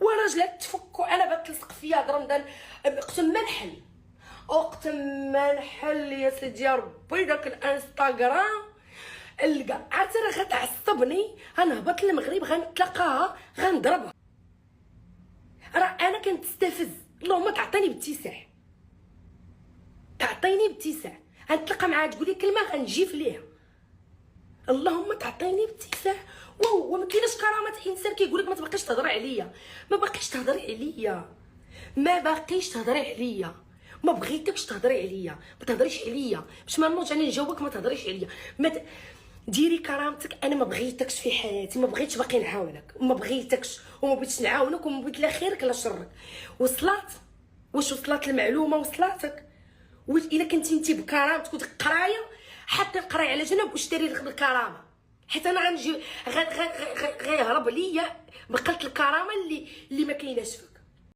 وراجل تفك وانا بتلصق فيا هاد رمضان اقسم ما نحل، اقسم ما نحل يا سيدي يا ربي. داك الانستغرام الكاع عرفتي راه غتعصبني، غنهبط للمغرب غنتلاقاها غنضربها. راه انا كنتستفز، اللهم تعطيني باتساع، تعطيني باتساع، غنتلاقى معاها تقولي كلمه غنجيف ليها، اللهم تعطيني باتساع. وما كايناش كرامه انسان كيقول لك ما تبقيش تهضري عليا، ما باقيش تهضري عليا، ما باقيش تهضري عليا، ما بغيتكش تهضري عليا، ما تهضريش عليا باش ما نوض انا نجاوبك، ما تهضريش عليا، ديري كرامتك. انا ما بغيتكش في حياتي، ما بغيتش باقي نعاونك، ما بغيتكش وما بغيتش نعاونك وما بغيت لا خيرك لا شرك. وصلات؟ واش وصلت المعلومه؟ وصلاتك؟ الا كنتي انت بكرامتك وقرايه، حطي القرايه على جنب واشتري لك بالكرامه، حيت انا غنجي غيهرب ليا بقلت الكرامه اللي ما كايناش فيك.